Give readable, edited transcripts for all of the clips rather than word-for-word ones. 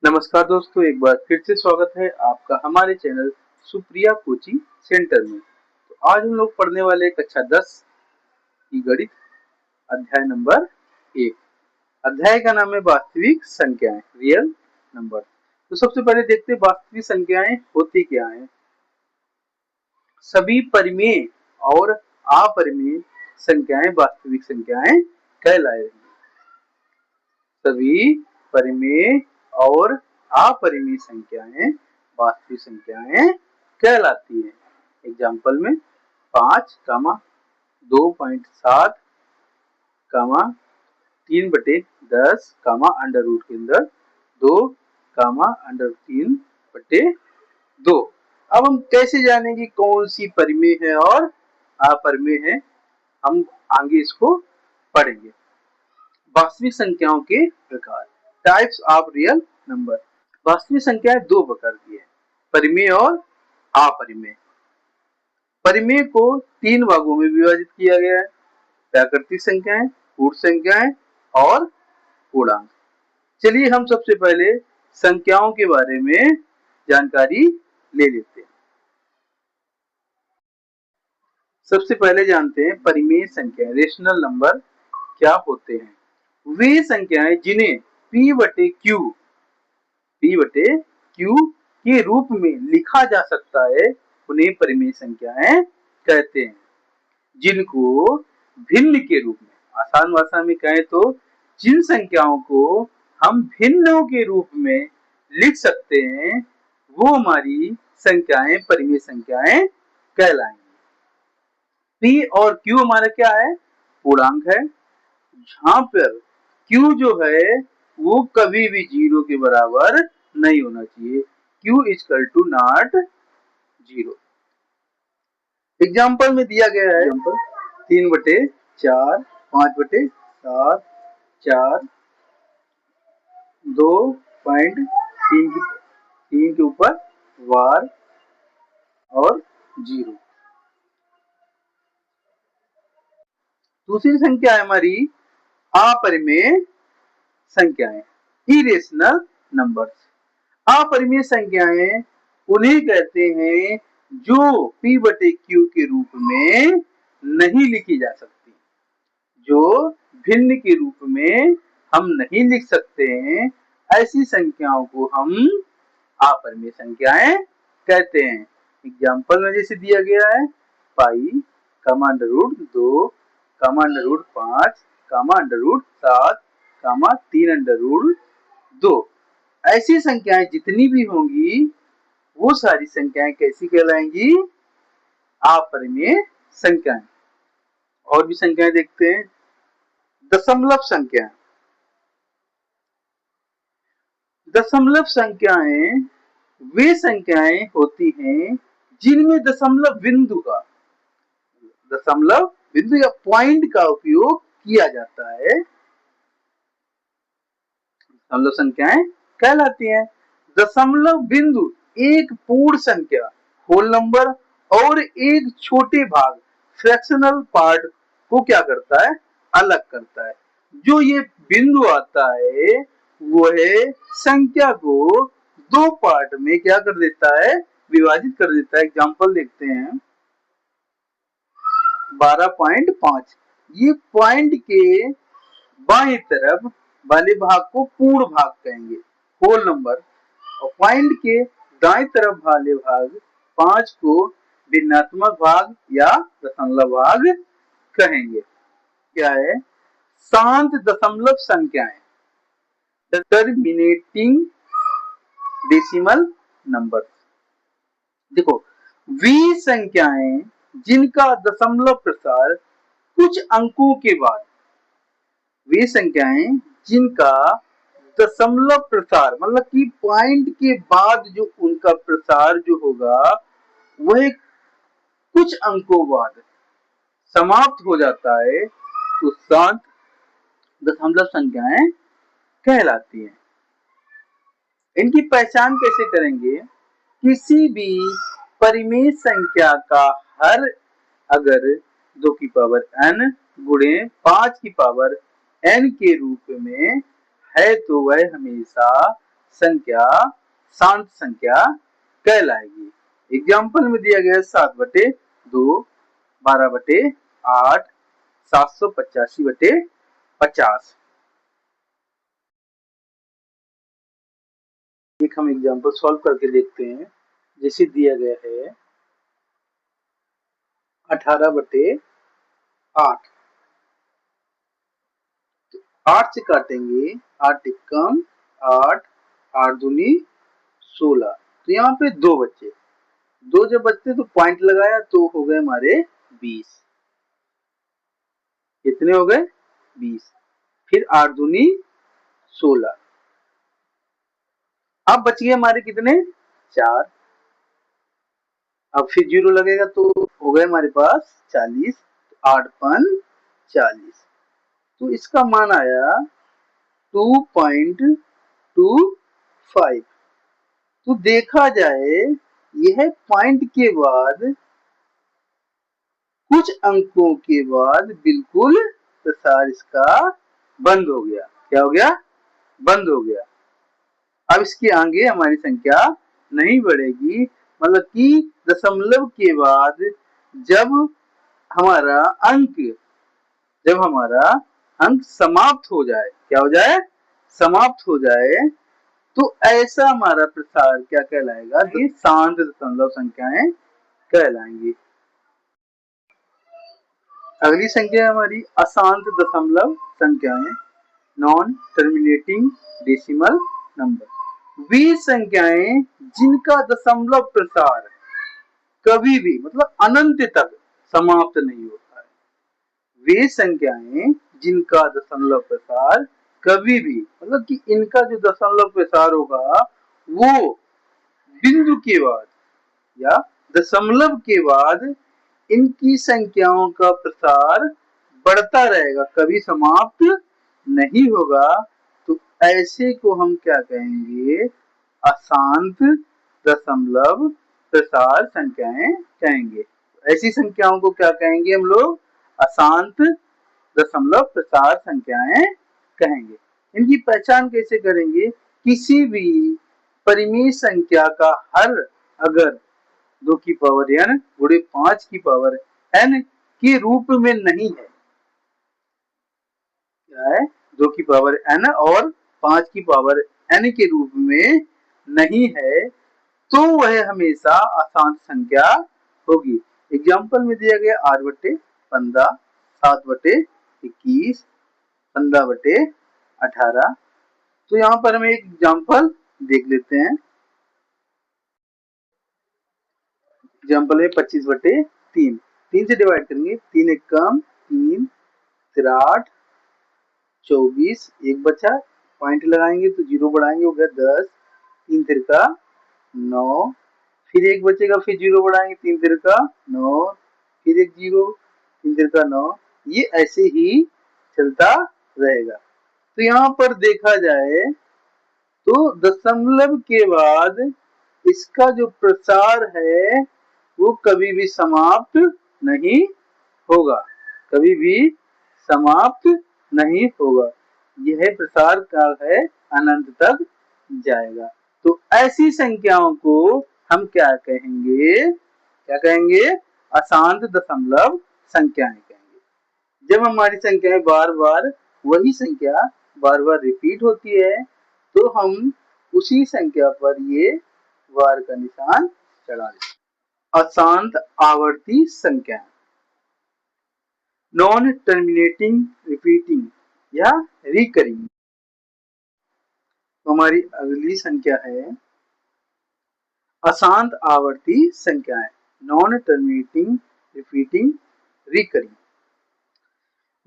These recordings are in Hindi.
नमस्कार दोस्तों, एक बार फिर से स्वागत है आपका हमारे चैनल सुप्रिया कोचिंग सेंटर में। तो आज हम लोग पढ़ने वाले कक्षा 10 की गणित अध्याय नंबर 1। अध्याय का नाम है वास्तविक संख्याएं, रियल नंबर। तो सबसे पहले देखते हैं वास्तविक संख्याएं होती क्या है। सभी परिमेय और अपरिमेय संख्याएं वास्तविक संख्याएं कहलाएंगी। सभी परिमेय और अपरिमेय संख्याएं वास्तविक संख्याएं कहलाती हैं। एग्जाम्पल में 5, 2.7, 3/10, अंडर रूट के अंदर 2, √3/2। अब हम कैसे जानेंगे कौन सी परिमेय है और अपरिमेय है, हम आगे इसको पढ़ेंगे। वास्तविक संख्याओं के प्रकार, टाइप्स ऑफ रियल नंबर। वास्तविक संख्याएं दो प्रकार की है, परिमेय और अपरिमेय। परिमेय को 3 भागों में विभाजित किया गया है, प्राकृतिक संख्याएं, पूर्ण संख्याएं और पूर्णांक। चलिए हम सबसे पहले संख्याओं के बारे में जानकारी ले लेते हैं। सबसे पहले जानते हैं परिमेय संख्या, रेशनल नंबर क्या होते हैं। वे संख्याएं जिन्हें P/Q के रूप में लिखा जा सकता है उन्हें परिमेय संख्याएं कहते हैं। जिनको भिन्न के रूप में, आसान भाषा में कहें तो जिन संख्याओं को हम भिन्नों के रूप में लिख सकते हैं वो हमारी संख्याएं परिमेय संख्याएं कहलाएंगी। P और Q हमारा क्या है, पूर्णांक है, जहां पर Q जो है वो कभी भी 0 के बराबर नहीं होना चाहिए। Q = not 0। एग्जाम्पल में दिया गया है 3/4, 5/7, 4, 2.3 के ऊपर वार और 0। दूसरी संख्या है हमारी अपरिमेय संख्याएं, इरेशनल नंबर्स। अपरिमेय संख्याएं उन्हें कहते हैं जो P/Q के रूप में नहीं लिखी जा सकती, जो भिन्न के रूप में हम नहीं लिख सकते हैं, ऐसी संख्याओं को हम अपरिमेय संख्याएं कहते हैं। एग्जाम्पल में जैसे दिया गया है पाई, √2, √5, √7, 3√2। ऐसी संख्याएं जितनी भी होंगी वो सारी संख्याएं कैसी कहलाएंगी, अपरिमेय संख्याएं। और भी संख्याएं देखते हैं। दशमलव संख्या, दशमलव संख्याएं वे संख्याएं होती हैं जिनमें दशमलव बिंदु या पॉइंट का उपयोग किया जाता है, दशमलव संख्याएं कहलाती हैं। दशमलव बिंदु एक पूर्ण संख्या, होल नंबर और एक छोटे भाग, फ्रैक्शनल पार्ट को क्या करता है, अलग करता है। जो ये बिंदु आता है वो है संख्या को 2 पार्ट में क्या कर देता है, विभाजित कर देता है। एग्जाम्पल देखते हैं 12.5। ये पॉइंट के बाएं तरफ वाले भाग को पूर्ण भाग कहेंगे, होल नंबर, और पॉइंट के दाएं तरफ वाले भाग 5 को भिन्नात्मक भाग या दशमलव भाग कहेंगे। क्या है, शांत दशमलव संख्याएं, टर्मिनेटिंग डेसिमल नंबर। देखो, वी संख्याएं जिनका दशमलव प्रसार कुछ अंकों के बाद, वे संख्याएं जिनका दशमलव प्रसार मतलब कि पॉइंट के बाद जो उनका प्रसार जो होगा वह कुछ अंकों बाद समाप्त हो जाता है, तो शांत दशमलव संख्याएं कहलाती हैं। इनकी पहचान कैसे करेंगे, किसी भी परिमेय संख्या का हर अगर 2 की पावर n गुणे 5 की पावर n के रूप में है तो वह हमेशा संख्या शांत संख्या कहलाएगी। एग्जाम्पल में दिया गया 7/2, 12/8, 785/50। एक हम एग्जाम्पल सॉल्व करके देखते हैं। जैसे दिया गया है 18/8, 8 से काटेंगे, 8 एकम 8, 8 दूनी 16। तो यहाँ पे 2 बच्चे, 2 जब बचते तो पॉइंट लगाया तो हो गए हमारे 20। कितने हो गए? 20। फिर 8 दूनी 16। अब बच गए हमारे कितने? 4। अब फिर 0 लगेगा तो हो गए हमारे पास 40। 8 पन 40। तो इसका मान आया 2.25। तो देखा जाए यह पॉइंट के बाद कुछ अंकों के बाद बिल्कुल प्रसार इसका बंद हो गया। क्या हो गया? बंद हो गया। अब इसके आगे हमारी संख्या नहीं बढ़ेगी, मतलब कि दशमलव के बाद जब हमारा अंक समाप्त हो जाए, क्या हो जाए? समाप्त हो जाए, तो ऐसा हमारा प्रसार क्या कहलाएगा? ये शांत दशमलव संख्याएं कहलाएंगी। अगली संख्या हमारी अशांत दशमलव संख्याएं, नॉन टर्मिनेटिंग डेसिमल नंबर। वे संख्याएं जिनका दशमलव प्रसार कभी भी, मतलब अनंत तक समाप्त नहीं होता है। वे संख्याएं जिनका दशमलव प्रसार कभी भी, मतलब कि इनका जो दशमलव प्रसार होगा वो बिंदु के बाद या दशमलव के बाद इनकी संख्याओं का प्रसार बढ़ता रहेगा, कभी समाप्त नहीं होगा। तो ऐसे को हम क्या कहेंगे? अशांत दशमलव प्रसार संख्याएं कहेंगे। ऐसी संख्याओं को क्या कहेंगे हम लोग? अशांत दशमलव प्रसार संख्याएं कहेंगे। इनकी पहचान कैसे करेंगे? किसी भी परिमेय संख्या का हर अगर 2 की पावर n गुणे 5 की पावर n के रूप में नहीं है, क्या है? 2 की पावर n और 5 की पावर n के रूप में नहीं है, तो वह हमेशा अशांत संख्या होगी। एग्जाम्पल में दिया गया 8/15, 7/21, 15/18। तो यहाँ पर हम एक एग्जाम्पल देख लेते हैं। एग्जाम्पल है 25/3, 3 से डिवाइड करेंगे, 3 एकम 3, 8, 24, एक बचा, पॉइंट लगाएंगे तो 0 बढ़ाएंगे, हो गया 10, 3 तिरका 9, फिर एक बचेगा, फिर 0 बढ़ाएंगे, 3 तिरका 9, फिर एक 0, 3 तिरका 9, ये ऐसे ही चलता रहेगा। तो यहाँ पर देखा जाए तो दशमलव के बाद इसका जो प्रसार है वो कभी भी समाप्त नहीं होगा, कभी भी समाप्त नहीं होगा। यह प्रसार काल है, अनंत तक जाएगा। तो ऐसी संख्याओं को हम क्या कहेंगे? क्या कहेंगे? अशांत दशमलव संख्याएं कहेंगे। जब हमारी संख्याएं बार बार वही संख्या बार बार रिपीट होती है तो हम उसी संख्या पर ये वार का निशान चढ़ा देते। अशांत आवर्ती संख्या, नॉन टर्मिनेटिंग रिपीटिंग या रिकरिंग। तो हमारी अगली संख्या है अशांत आवर्ती संख्याएं, नॉन टर्मिनेटिंग रिपीटिंग रिकरिंग।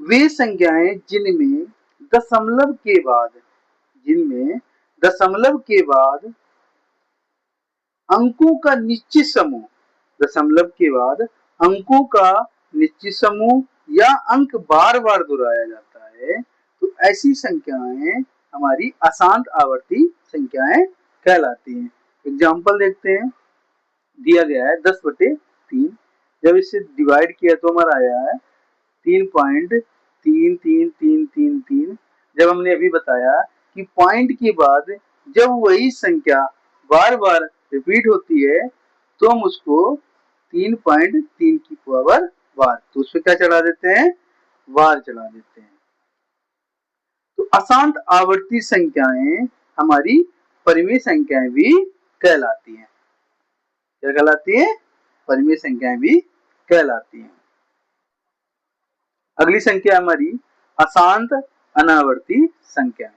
वे संख्याएं जिनमें दशमलव के बाद अंकों का निश्चित समूह, दशमलव के बाद अंकों का निश्चित समूह या अंक बार बार दोहराया जाता है, तो ऐसी संख्याएं हमारी अशांत आवर्ती संख्याएं कहलाती हैं। एग्जाम्पल देखते हैं। दिया गया है 10/3, जब इसे डिवाइड किया तो हमारा आया है 3.3333। जब हमने अभी बताया कि पॉइंट के बाद जब वही संख्या बार बार रिपीट होती है तो हम उसको 3.3 की पावर वार, तो उसपे क्या चढ़ा देते हैं, वार चढ़ा देते हैं। तो अशांत आवर्ती संख्याएं हमारी परिमेय संख्याएं भी कहलाती हैं। क्या कहलाती है, परिमेय संख्याएं भी कहलाती हैं। अगली संख्या हमारी अशांत अनावर्ती संख्या,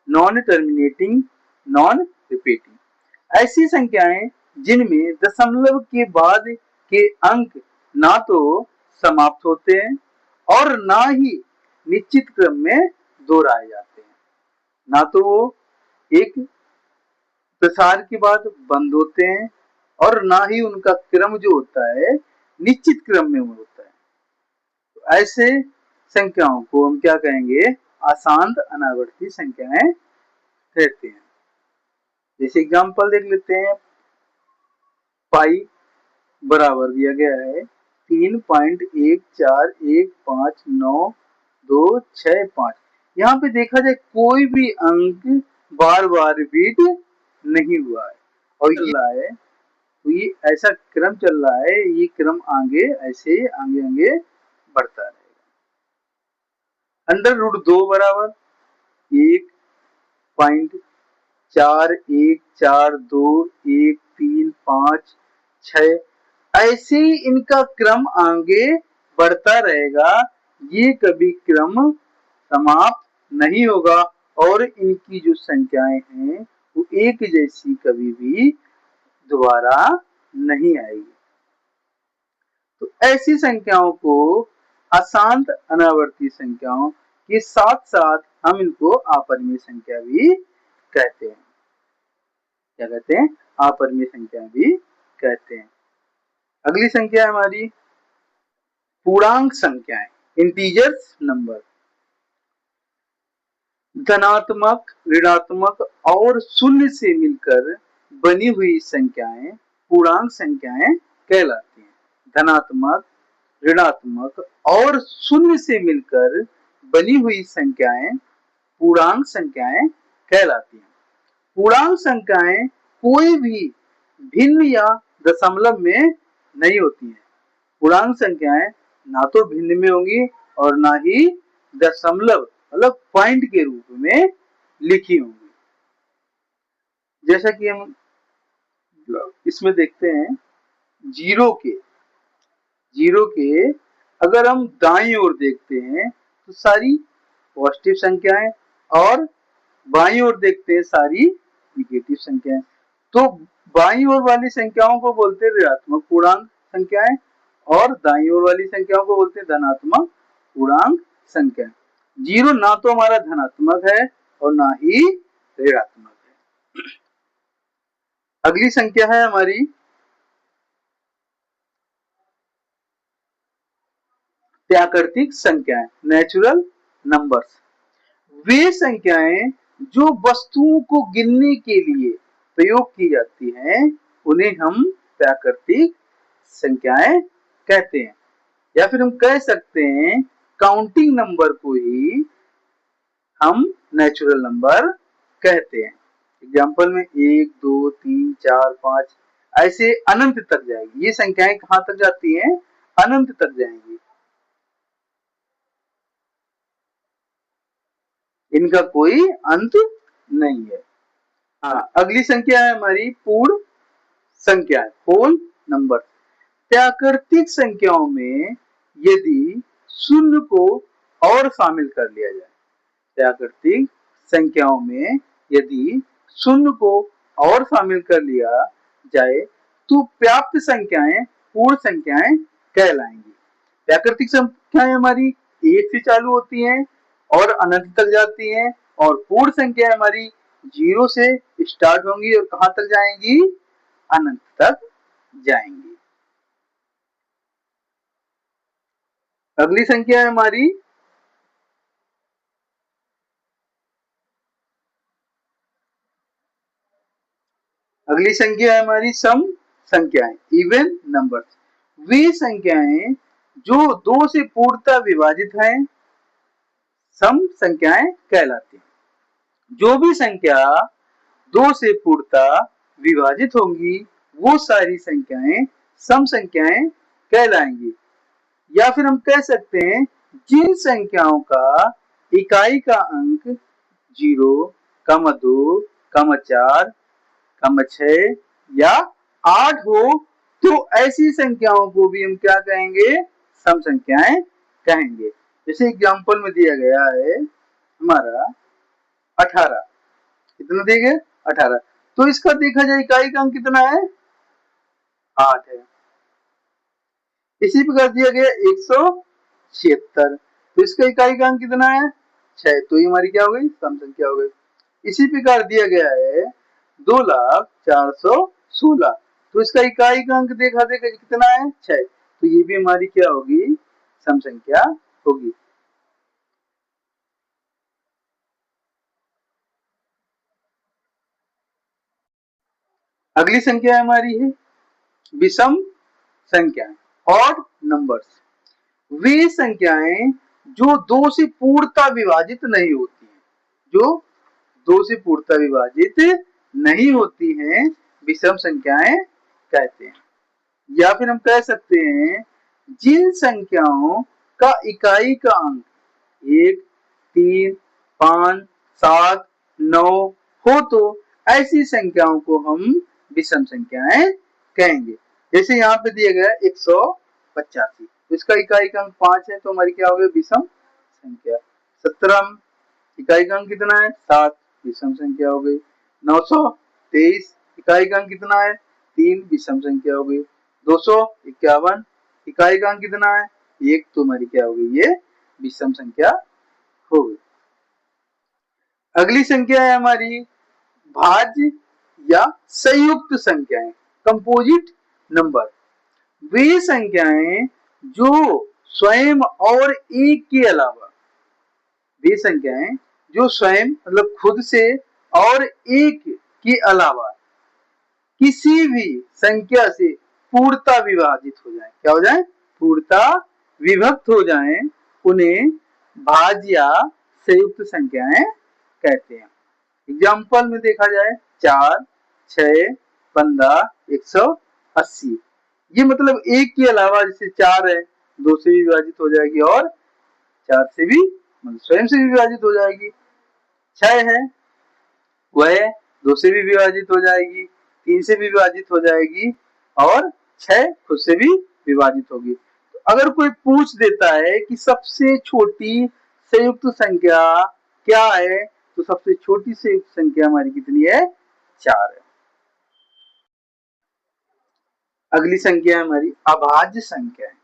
नॉन टर्मिनेटिंग नॉन रिपीटिंग। ऐसी संख्याएं जिनमें दशमलव के बाद के अंक ना तो समाप्त होते हैं और ना ही निश्चित क्रम में दोहराए जाते हैं, ना तो वो एक प्रसार के बाद बंद होते हैं और ना ही उनका क्रम जो होता है निश्चित क्रम में होता है। तो ऐसे संख्याओं को हम क्या कहेंगे, अशांत अनावर्ती संख्याएं कहते हैं। जैसे एग्जांपल देख लेते हैं, पाई बराबर दिया गया है 3.1415926 यहाँ पे देखा जाए कोई भी अंक बार बार रिपीट नहीं हुआ है और चल रहा है, तो ये ऐसा क्रम चल रहा है, ये क्रम आगे ऐसे आगे आगे बढ़ता रहेगा। अंडर रूट 2 बराबर 1.41421356 ऐसे ही इनका क्रम आगे बढ़ता रहेगा, ये कभी क्रम समाप्त नहीं होगा और इनकी जो संख्याएं हैं वो एक जैसी कभी भी दोबारा नहीं आएगी। तो ऐसी संख्याओं को अशांत अनावर्ती संख्याओं के साथ साथ हम इनको अपरिमेय संख्या भी कहते हैं। क्या कहते हैं, अपरिमेय संख्या भी कहते हैं। अगली संख्या हमारी पूर्णांक संख्याएं, इंटीजर्स नंबर। धनात्मक, ऋणात्मक और शून्य से मिलकर बनी हुई संख्याएं पूर्णांक संख्याएं कहलाती हैं। धनात्मक, ऋणात्मक और शून्य से मिलकर बनी हुई संख्याएं पूर्णांक संख्याएं कहलाती हैं। पूर्णांक संख्याएं कोई भी भिन्न या दशमलव में नहीं होती हैं। पूर्णांक संख्याएं ना तो भिन्न में होंगी और ना ही दशमलव मतलब पॉइंट के रूप में लिखी होंगी। जैसा कि हम इसमें देखते हैं, जीरो के अगर हम दाईं ओर देखते हैं तो सारी पॉजिटिव संख्याएं और बाईं ओर देखते हैं सारी निगेटिव संख्याएं। तो बाईं ओर वाली संख्याओं को बोलते हैं ऋणात्मक पूर्णांक संख्याएं और दाईं ओर वाली संख्याओं को बोलते हैं धनात्मक पूर्णांक संख्या। जीरो ना तो हमारा धनात्मक है और ना ही ऋणात्मक है। अगली संख्या है हमारी प्राकृतिक संख्याएं, नेचुरल नंबर्स। वे संख्याएं जो वस्तुओं को गिनने के लिए प्रयोग की जाती हैं उन्हें हम प्राकृतिक संख्याएं कहते हैं, या फिर हम कह सकते हैं काउंटिंग नंबर को ही हम नेचुरल नंबर कहते हैं। एग्जाम्पल में 1 2 3 4 5 ऐसे अनंत तक जाएगी। ये संख्याएं कहां तक जाती हैं, अनंत तक जाएंगी, इनका कोई अंत नहीं है। हाँ, अगली संख्या है हमारी पूर्ण संख्या, होल नंबर। प्राकृतिक संख्याओं में यदि शून्य को और शामिल कर लिया जाए, प्राकृतिक संख्याओं में यदि शून्य को और शामिल कर लिया जाए तो प्राप्त संख्याएं पूर्ण संख्याएं कहलाएंगी। प्राकृतिक संख्याएं हमारी 1 से चालू होती हैं और अनंत तक जाती हैं, और पूर्ण संख्या हमारी 0 से स्टार्ट होंगी और कहां तक जाएंगी, अनंत तक जाएंगी। अगली संख्या है हमारी सम संख्याएं, इवन नंबर्स। वे संख्याएं जो 2 से पूर्णतः विभाजित हैं सम संख्याएं कहलाती हैं। जो भी संख्या 2 से पूर्णतः विभाजित होंगी वो सारी संख्याएं सम संख्याएं कहलाएंगी। या फिर हम कह सकते हैं जिन संख्याओं का इकाई का अंक 0, 2, 4, 6 या 8 हो तो ऐसी संख्याओं को भी हम क्या कहेंगे? सम संख्याएं कहेंगे। जैसे एग्जांपल में दिया गया है हमारा 18, कितना दिया गया? 18। तो इसका देखा जाए इकाई का अंक कितना है? 8 है। इसी प्रकार दिया गया 176, तो इसका इकाई का अंक कितना है? 6। तो ये हमारी क्या हो गई? सम संख्या हो गई। इसी प्रकार दिया गया है 2,04,16, तो इसका इकाई का अंक देखा कितना है? 6। तो ये भी हमारी क्या होगी? सम संख्या होगी। अगली संख्या हमारी है विषम संख्याएं, ऑड नंबर्स। वे संख्याएं जो 2 से पूर्णतः विभाजित नहीं होती हैं, जो 2 से पूर्णतः विभाजित नहीं होती हैं, विषम संख्याएं कहते हैं। या फिर हम कह सकते हैं जिन संख्याओं का इकाई का अंक 1, 3, 5, 7, 9 हो तो ऐसी संख्याओं को हम विषम संख्याएं कहेंगे। जैसे यहाँ पे दिया गया 185, इसका इकाई का अंक 5 है, तो हमारी क्या हो गया? विषम संख्या। 17 इकाई का अंक कितना है? 7, विषम संख्या हो गई। 923 इकाई का अंक कितना है? 3, विषम संख्या हो गई। 251 इकाई का अंक कितना है? 1, तो हमारी क्या हो गई? ये विषम संख्या हो गई। अगली संख्या है हमारी भाज्य या संयुक्त संख्याएं, कंपोजिट नंबर। वे संख्याएं जो स्वयं और एक के अलावा, वे संख्याएं जो स्वयं मतलब खुद से और एक के अलावा किसी भी संख्या से पूर्णतः विभाजित हो जाए। क्या हो जाए? पूर्णतः विभक्त हो जाए, उन्हें भाज्य या संयुक्त संख्याएं कहते हैं। एग्जाम्पल में देखा जाए 4, 6, 15, 180। ये मतलब एक के अलावा, जैसे 4 है 2 से भी विभाजित हो जाएगी और 4 से भी मतलब स्वयं से भी विभाजित हो जाएगी। 6 है वह 2 से भी विभाजित हो जाएगी, 3 से भी विभाजित हो जाएगी और 6 खुद से भी विभाजित होगी। तो अगर कोई पूछ देता है कि सबसे छोटी संयुक्त संख्या क्या है, तो सबसे छोटी संयुक्त संख्या हमारी कितनी है? 4 है। अगली संख्या है हमारी अभाज्य संख्याएं,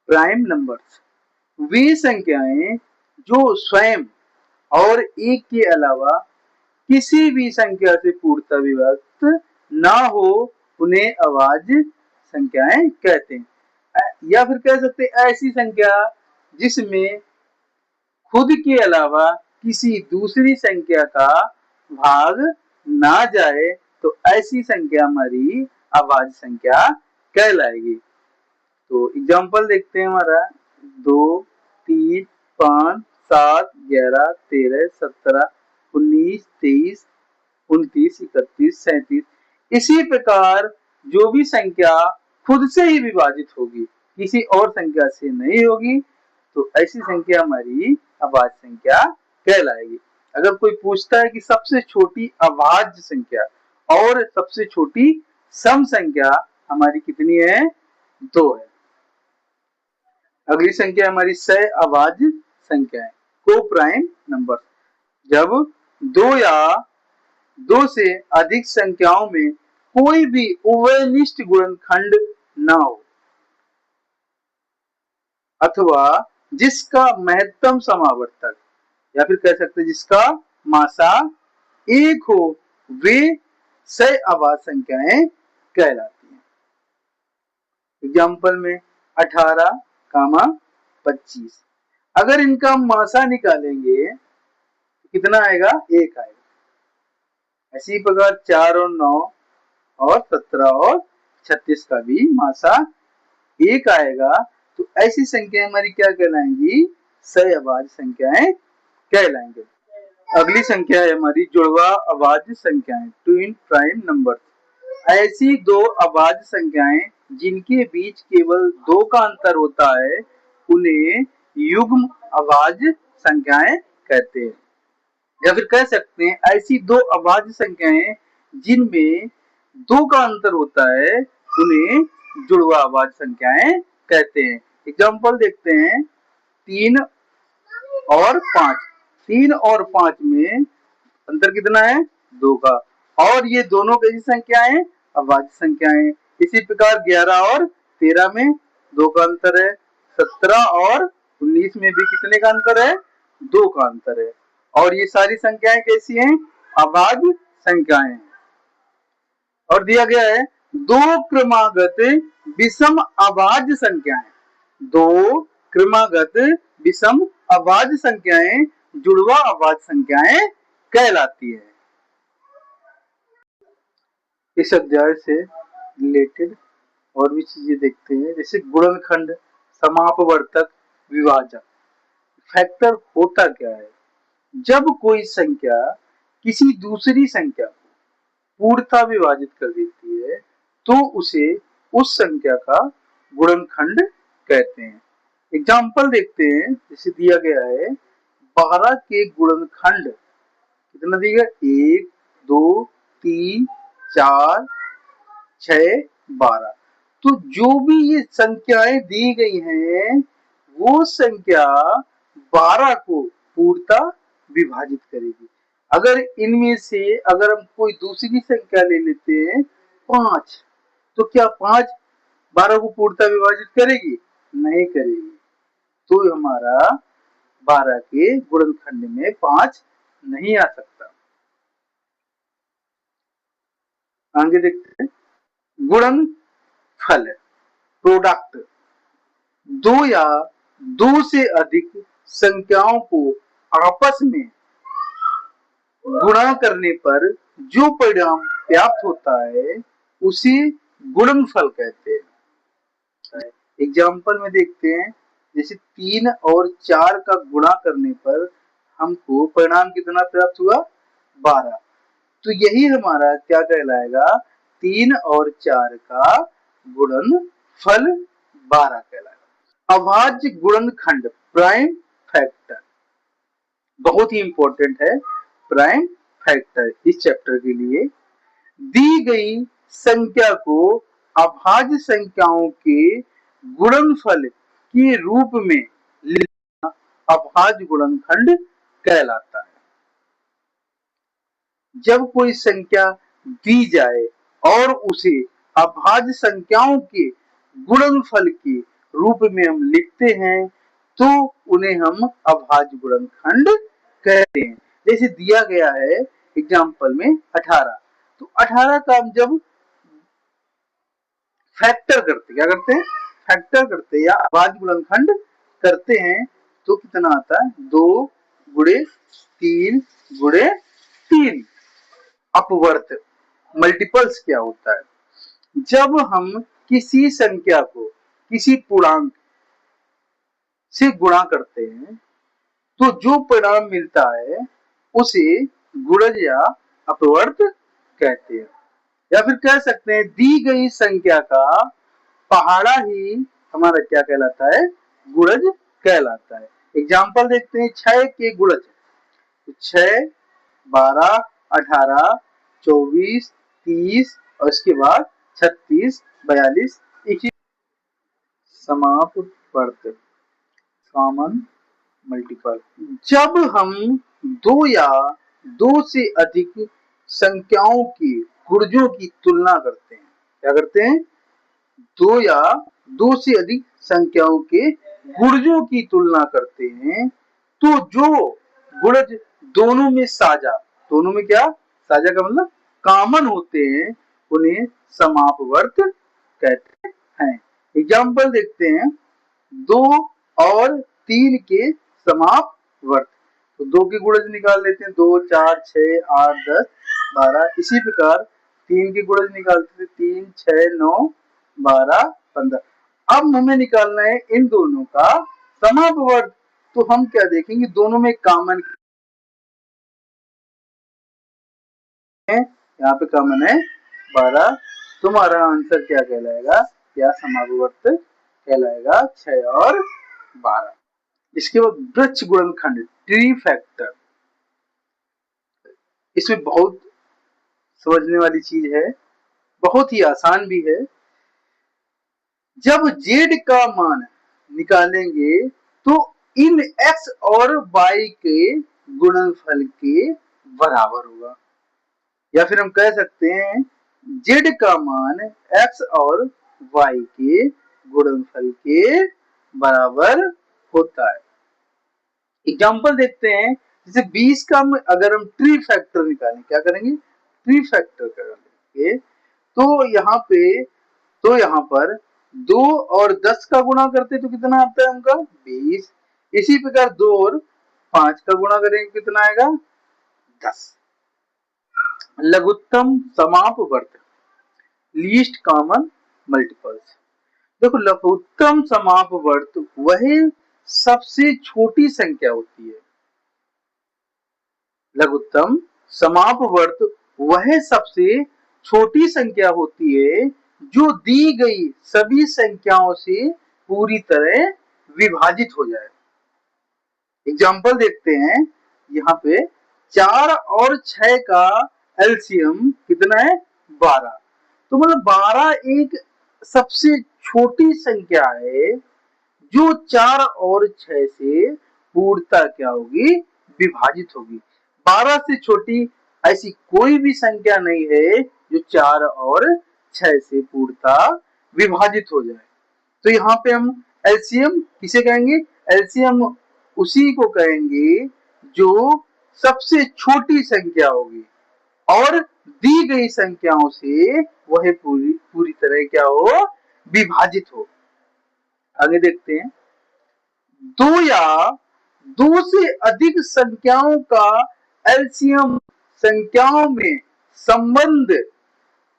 प्राइम नंबर्स। वे संख्याएं जो स्वयं और एक के अलावा किसी भी संख्या से पूर्णतः विभक्त ना हो, उन्हें अभाज्य संख्याएं कहते हैं। या फिर कह सकते हैं ऐसी संख्या जिसमें खुद के अलावा किसी दूसरी संख्या का भाग ना जाए, तो ऐसी संख्या हमारी अभाज्य संख्या कहलाएगी। तो एग्जांपल देखते हैं हमारा 2, 3, 5, 7, 11, 13, 17, 19, 23, 29, 31, 37। इसी प्रकार जो भी संख्या खुद से ही विभाजित होगी, किसी और संख्या से नहीं होगी, तो ऐसी संख्या हमारी अभाज्य संख्या कहलाएगी। अगर कोई पूछता है कि सबसे छोटी अभाज्य संख्या और सबसे छोटी सम संख्या हमारी कितनी है? 2 है। अगली संख्या हमारी सह अभाज्य संख्या है, को प्राइम नंबर। जब 2 या 2 से अधिक संख्याओं में कोई भी उभयनिष्ठ गुणनखंड ना हो अथवा जिसका महत्तम समावर्तक या फिर कह सकते हैं जिसका मासा 1 हो, वे सह अभाज्य संख्याएं कहलाती हैं। एग्जाम्पल में 18, 25। अगर इनका मासा निकालेंगे तो कितना आएगा? 1 आएगा। इसी प्रकार 4 और 9 और 17 और 36 का भी मासा 1 आएगा। तो ऐसी संख्या हमारी क्या कहलाएंगी? सह अभाज्य संख्याएं कहलाएंगे। अगली संख्या है हमारी जुड़वा अभाज्य संख्याएं, ट्विन प्राइम नंबर। ऐसी दो अभाज्य संख्याएं जिनके बीच केवल 2 का अंतर होता है उन्हें युग्म अभाज्य संख्याएं कहते हैं। या फिर कह सकते हैं ऐसी दो अभाज्य संख्याएं जिनमें 2 का अंतर होता है उन्हें जुड़वा अभाज्य संख्याएं कहते हैं। एग्जाम्पल देखते हैं 3 और 5। 3 और 5 में अंतर कितना है? 2 का। और ये दोनों कैसी संख्याएं? अभाज्य संख्याएं। इसी प्रकार 11 और 13 में 2 का अंतर है। 17 और 19 में भी कितने का अंतर है? 2 का अंतर है। और ये सारी संख्याएं कैसी हैं? अभाज्य संख्याएं। और दिया गया है 2 क्रमागत विषम अभाज्य संख्याएं। 2 क्रमागत विषम अभाज्य संख्याएं जुड़वा अभाज्य संख्याएं कहलाती है। इस अध्याय से रिलेटेड और भी चीजें देखते हैं, जैसे गुणनखंड, समापवर्तक, विभाजक। फैक्टर होता क्या है? जब कोई संख्या किसी दूसरी संख्या को पूर्णतः विभाजित कर देती है तो उसे उस संख्या का गुणनखंड कहते हैं। एग्जाम्पल देखते हैं, जैसे दिया गया है 12 के गुणनखंड कितना दिया? 1, 2, 3, 4, 6, 12। तो जो भी ये संख्याएं दी गई हैं वो संख्या 12 को पूर्णतः विभाजित करेगी। अगर इनमें से अगर हम कोई दूसरी संख्या ले लेते हैं 5, तो क्या 5 12 को पूर्णतः विभाजित करेगी? नहीं करेगी। तो हमारा 12 के गुणनखंड में 5 नहीं आ सकता। आगे देखते हैं गुणनफल, प्रोडक्ट। 2 या 2 से अधिक संख्याओं को आपस में गुणा करने पर जो परिणाम प्राप्त होता है उसे गुणनफल कहते हैं। एग्जाम्पल में देखते हैं, जैसे 3 और 4 का गुणा करने पर हमको परिणाम कितना प्राप्त हुआ? 12। तो यही हमारा क्या कहलाएगा? 3 और 4 का गुणनफल 12 कहलाएगा। अभाज्य गुणनखंड, प्राइम फैक्टर, बहुत ही इंपॉर्टेंट है प्राइम फैक्टर इस चैप्टर के लिए। दी गई संख्या को अभाज्य संख्याओं के गुणनफल के रूप में लिखना अभाज्य गुणनखंड कहलाता है। जब कोई संख्या दी जाए और उसे अभाज्य संख्याओं के गुणनफल के रूप में हम लिखते हैं तो उन्हें हम अभाज्य गुणनखंड कहते हैं। जैसे दिया गया है एग्जाम्पल में 18, तो 18 का हम जब फैक्टर करते, क्या करते हैं? फैक्टर करते हैं या अभाज्य गुणनखंड करते हैं तो कितना आता है? 2 गुणे 3 गुणे 3। अपवर्त, मल्टीपल्स क्या होता है? जब हम किसी संख्या को किसी पूर्णांक से गुणा करते हैं तो जो परिणाम मिलता है उसे गुणज या अपवर्त कहते हैं। या फिर कह सकते हैं दी गई संख्या का पहाड़ा ही हमारा क्या कहलाता है? गुणज कहलाता है। एग्जाम्पल देखते हैं 6 के गुणज, 6, 12, 18, 24, 30 और इसके बाद 36, 42, 21। समापवर्त, कॉमन मल्टीपल। जब हम 2 या 2 से अधिक संख्याओं के गुणजों की तुलना करते हैं, क्या करते हैं? 2 या 2 से अधिक संख्याओं के गुणजों की तुलना करते हैं तो जो गुणज दोनों में साझा, दोनों में क्या साझा का मतलब कॉमन होते हैं, उन्हें समापवर्त कहते हैं। एग्जाम्पल देखते हैं 2 और 3 के समापवर्त। तो 2 के गुणज निकाल लेते हैं, 2, 4, 6, 8, 10, 12। इसी प्रकार 3 के गुणज निकालते थे, 3, 6, 9, 12, 15। अब हमें निकालना है इन दोनों का समापवर्त। तो हम क्या देखेंगे? दोनों में कॉमन यहाँ पे कॉमन है 12। तुम्हारा आंसर क्या कहलाएगा, क्या समापवर्त कहलाएगा, 6 और 12। इसके बाद वृक्ष गुणनखंड ट्री फैक्टर, इसमें बहुत समझने वाली चीज है, बहुत ही आसान भी है। जब z का मान निकालेंगे तो इन x और y के गुणनफल के बराबर होगा, या फिर हम कह सकते हैं z का मान x और y के गुणनफल के बराबर होता है। एग्जाम्पल देखते हैं, जैसे 20 का अगर हम ट्री फैक्टर निकालें, क्या करेंगे, ट्री फैक्टर करेंगे, तो यहाँ पर 2 और 10 का गुणा करते तो कितना आता है हमका 20। इसी प्रकार 2 और 5 का गुणा करेंगे कितना आएगा 10। लघुत्तम समापवर्त लीस्ट कॉमन मल्टीपल्स। देखो लघुत्तम समापवर्त वह सबसे छोटी संख्या होती है। लघुत्तम समापवर्त वह सबसे छोटी संख्या होती है जो दी गई सभी संख्याओं से पूरी तरह विभाजित हो जाए। एग्जाम्पल देखते हैं, यहाँ पे 4 और 6 का एलसीएम कितना है 12। तो मतलब 12 एक सबसे छोटी संख्या है जो 4 और 6 से पूर्णतः क्या होगी, विभाजित होगी। 12 से छोटी ऐसी कोई भी संख्या नहीं है जो 4 और 6 से पूर्णतः विभाजित हो जाए। तो यहाँ पे हम एलसीएम किसे कहेंगे, एलसीएम उसी को कहेंगे जो सबसे छोटी संख्या होगी और दी गई संख्याओं से वह पूरी तरह क्या हो, विभाजित हो। आगे देखते हैं, 2 या 2 से अधिक संख्याओं का एलसीएम संख्याओं में संबंध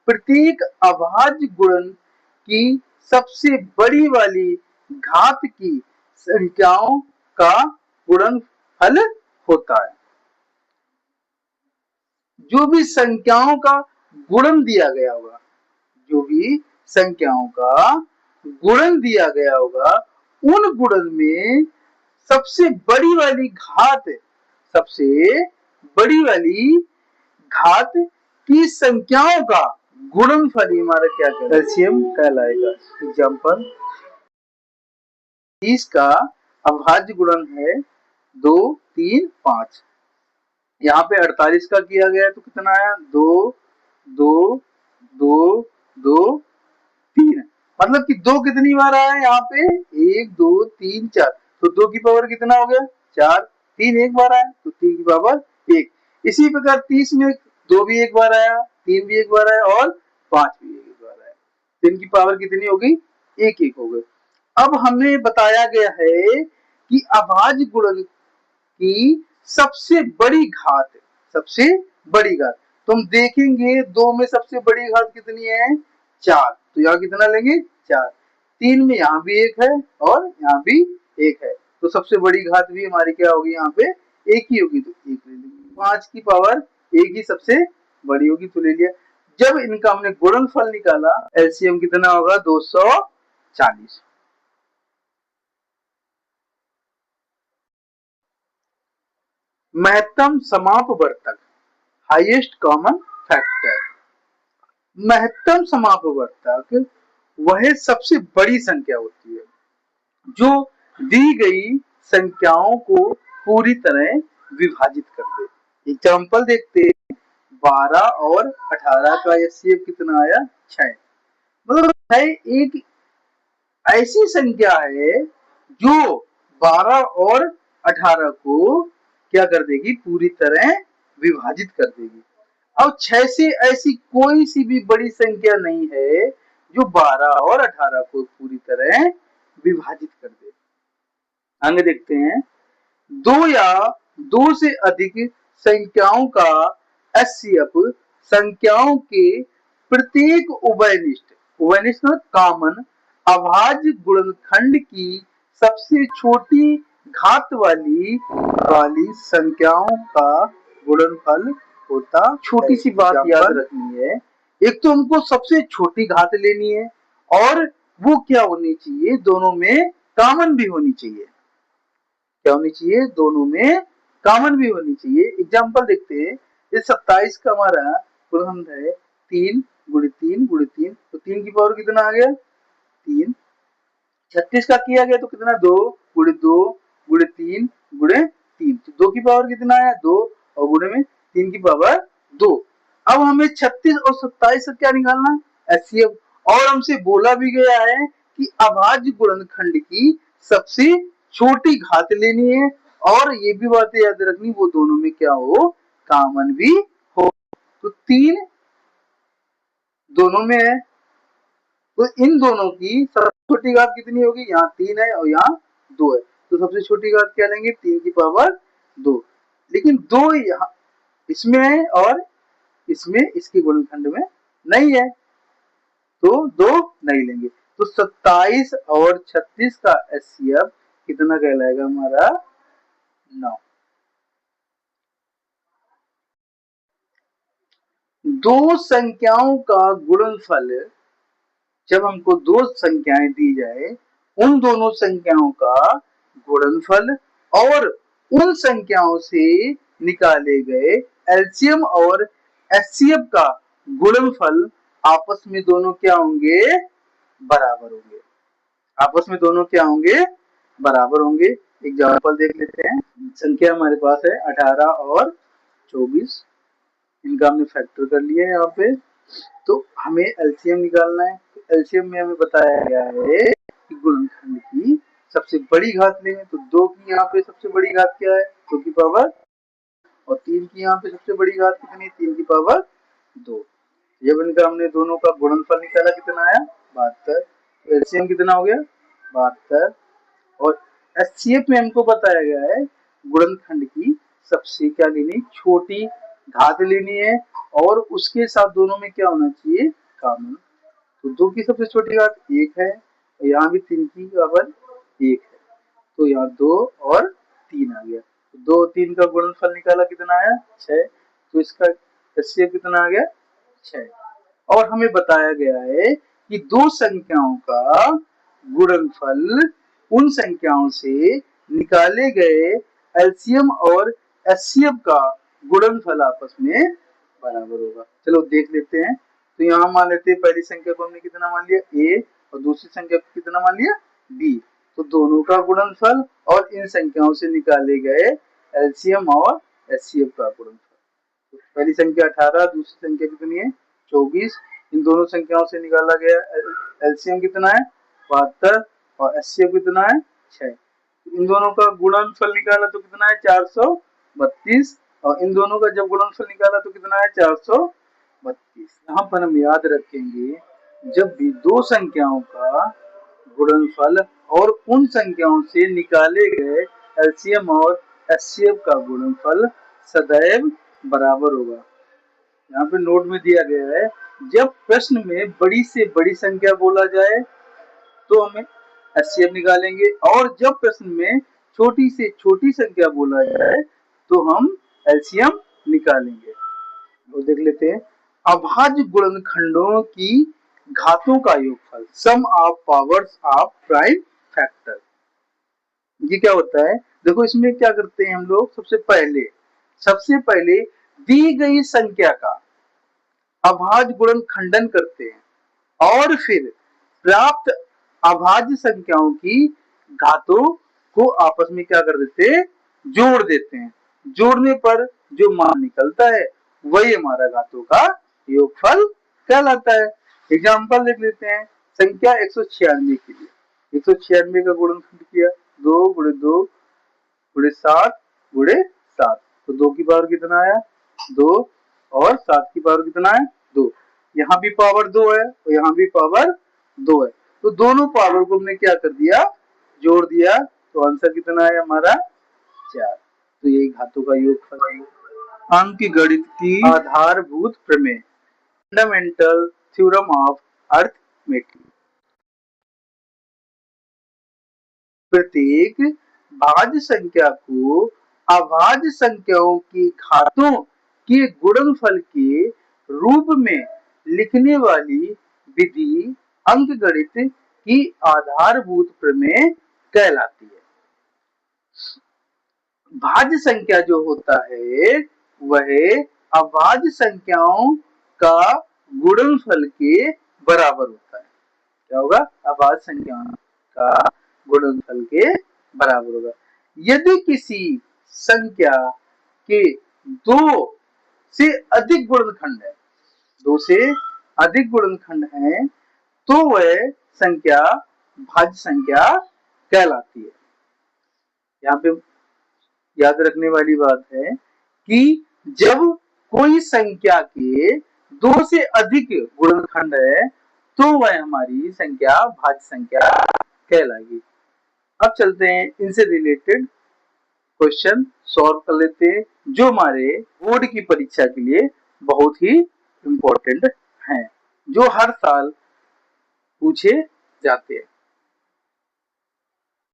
प्रत्येक अभाज्य गुणन की सबसे बड़ी वाली घात की संख्याओं का गुणनफल होता है। जो भी संख्याओं का गुणन दिया गया होगा, जो भी संख्याओं का गुणन दिया गया होगा, उन गुणन में सबसे बड़ी वाली घात की संख्याओं का गुणनफल हमारा क्या कहलाएगा, एलसीएम कहलाएगा। एग्जाम्पल, 30 का अभाज्य गुणन है 2, 3, 5। यहाँ पे 48 का किया गया है तो कितना आया 2, 2, 2, 2, 3। मतलब कि 2 कितनी बार आया यहाँ पे 1, 2, 3, 4। तो 2 की पावर कितना हो गया 4, 3 एक बार आया तो 3 की पावर 1। इसी प्रकार 30 में 2 भी एक बार आया, 3 भी एक बार आया और 5 भी एक बार आया, तो इनकी पावर कितनी होगी 1 1 हो गई। अब हमें बताया गया है कि अभाज्य गुणन की सबसे बड़ी घात, तो हम देखेंगे 2 में सबसे बड़ी घात कितनी है 4, तो यहाँ कितना लेंगे 4। 3 में यहाँ भी 1 है और यहाँ भी 1 है, तो सबसे बड़ी घात भी हमारी क्या होगी यहाँ पे 1 ही होगी, तो 1 ले लेंगे। 5 की पावर 1 ही सबसे बड़ी होगी, तो ले लिया। जब इनका हमने गुणनफल निकाला एलसीएम कितना होगा 240। महत्तम समापवर्तक हाईएस्ट कॉमन फैक्टर। महत्तम समापवर्तक वह सबसे बड़ी संख्या होती है जो दी गई संख्याओं को पूरी तरह विभाजित कर दे। एग्जाम्पल देखते हैं, 12 और 18 का एलसीएम कितना आया 6। मतलब 6 एक ऐसी संख्या है जो 12 और 18 को क्या कर देगी, पूरी तरह विभाजित कर देगी। अब 6 से ऐसी कोई सी भी बड़ी संख्या नहीं है जो 12 और 18 को पूरी तरह विभाजित कर दे। आगे देखते हैं, 2 या 2 से अधिक संख्याओं का एचसीएफ संख्याओं के प्रत्येक उभयनिष्ठ कॉमन अभाज्य गुणनखंड की सबसे छोटी घात वाली संख्याओं का गुणनफल होता। छोटी सी बात याद रखनी है, एक तो हमको सबसे छोटी घात लेनी है और वो क्या होनी चाहिए, दोनों में कॉमन भी होनी चाहिए। क्या होनी चाहिए, दोनों में कॉमन भी होनी चाहिए। एग्जाम्पल देखते हैं, ये 27 का हमारा गुणनफल है 3 गुणे 3 गुणे 3, तो 3 की पावर कितना आ गया 3। 36 का किया गया तो कितना 2 गुणे 2 गुणे 3 गुणे 3, तो 2 की पावर कितना आया 2 और गुणे में 3 की पावर 2। अब हमें 36 और 27 से क्या निकालना, एचसीएफ। और हमसे बोला भी गया है कि अभाज्य गुणनखंड की सबसे छोटी घात लेनी है और ये भी बातें याद रखनी, वो दोनों में क्या हो, कॉमन भी हो। तो 3 दोनों में है, तो इन दोनों की सबसे छोटी घात कितनी होगी, यहाँ 3 है और यहाँ 2 है, तो सबसे छोटी घात क्या लेंगे 3 की पावर 2। लेकिन 2 यहाँ इसमें है और इसमें इसके गुणनखंड में नहीं है, तो 2 नहीं लेंगे। तो 27 और 36 का एचसीएफ कितना कहलाएगा हमारा 9। दो संख्याओं का गुणनफल, जब हमको दो संख्याएं दी जाए, उन दोनों संख्याओं का गुणनफल और उन संख्याओं से निकाले गए एलसीएम और एचसीएफ का गुणनफल आपस में दोनों क्या होंगे, बराबर होंगे। आपस में दोनों क्या होंगे, बराबर होंगे। एग्जाम्पल देख लेते हैं। संख्या हमारे पास है 18 और 24, इनका हमने फैक्टर कर लिया है यहाँ पे, तो हमें एलसीएम निकालना है। एलसीएम में हमें बताया गया है कि गुणनखंड की सबसे बड़ी घात लेंगे, तो 2 की यहाँ पे सबसे बड़ी घात क्या है 2 की पावर, और 3 की यहाँ पे सबसे बड़ी घात कितनी, 3 की पावर 2। जब इनका हमने दोनों का गुणनफल निकाला कितना आया 72, तो एलसीएम कितना हो गया 72। और एचसीएफ में हमको बताया गया है गुणनखंड की सबसे क्या लेनी, छोटी घात लेनी है और उसके साथ दोनों में क्या होना चाहिए, कॉमन। तो 2 की सबसे छोटी घात 1 है और यहाँ भी 3 की पावर 1 है, तो यहाँ 2 और 3 आ गया। तो 2 3 का गुणनफल निकाला कितना आया 6, तो इसका एचसीएफ कितना आ गया 6। और हमें बताया गया है कि दो संख्याओं का गुणनफल उन संख्याओं से निकाले गए एलसीएम और एचसीएफ का गुणनफल आपस में बराबर होगा। चलो देख लेते हैं। तो यहाँ मान लेते हैं पहली संख्या को हमने कितना मान लिया a और दूसरी संख्या को कितना मान लिया b, तो दोनों का गुणनफल और इन संख्याओं से निकाले गए एलसीएम और एचसीएफ का गुणनफल। तो पहली संख्या 18, दूसरी संख्या कितनी है 24, इन दोनों संख्याओं से निकाला गया एलसीएम कितना है 72 और एचसीएफ कितना है 6। इन दोनों का गुणनफल निकाला तो कितना है 432 और इन दोनों का जब गुणनफल निकाला तो कितना है 432। यहाँ पर हम याद रखेंगे, जब भी दो संख्याओं का गुणनफल और उन संख्याओं से निकाले गए एलसीएम और एचसीएफ का गुणनफल सदैव बराबर होगा। यहाँ पे नोट में दिया गया है, जब प्रश्न में बड़ी से बड़ी संख्या बोला जाए तो हमें एचसीएफ निकालेंगे और जब प्रश्न में छोटी से छोटी संख्या बोला जाए तो हम एलसीएम निकालेंगे। तो देख लेते हैं, अभाज्य गुणनखंडों की घातों का योगफल, sum of powers of prime factor. ये क्या होता है, देखो इसमें क्या करते हैं हम लोग, सबसे पहले दी गई संख्या का अभाज्य गुणनखंडन करते हैं और फिर प्राप्त अभाज्य संख्याओं की घातों को आपस में क्या कर देते हैं, जोड़ देते हैं। जोड़ने पर जो मान निकलता है वही हमारा घातों का योगफल कहलाता है। एग्जाम्पल देख लेते हैं। संख्या 196 के लिए 196 का गुणनखंड किया 2 गुणे 2 गुणे 7 गुणे 7, तो 2 की पावर कितना आया 2 और 7 की पावर कितना है 2। यहाँ भी पावर 2 है और यहाँ भी पावर 2 है, तो दोनों पावर को हमने क्या कर दिया, जोड़ दिया, तो आंसर कितना है हमारा 4। तो यही घातों का योगफल है। अंकगणित की आधारभूत प्रमेय, फंडामेंटल थ्योरम ऑफ अरिथमेटिक। प्रत्येक भाज्य संख्या को अभाज्य संख्याओं की घातों के गुणनफल के रूप में लिखने वाली विधि अंकगणित की आधारभूत प्रमेय कहलाती है। भाज्य संख्या जो होता है वह अभाज्य संख्याओं का गुणनफल के बराबर होता है। क्या होगा? अभाज्य संख्याओं का गुणनफल के बराबर होगा। यदि किसी संख्या के दो से अधिक गुणनखंड है, दो से अधिक गुणनखंड है, तो वह संख्या भाज्य संख्या कहलाती है। यहाँ पे याद रखने वाली बात है कि जब कोई संख्या के दो से अधिक गुणनखंड है तो वह हमारी संख्या भाज्य संख्या कहलाएगी। अब चलते हैं इनसे रिलेटेड क्वेश्चन सॉल्व कर लेते हैं, जो हमारे बोर्ड की परीक्षा के लिए बहुत ही इम्पोर्टेंट हैं, जो हर साल पूछे जाते हैं।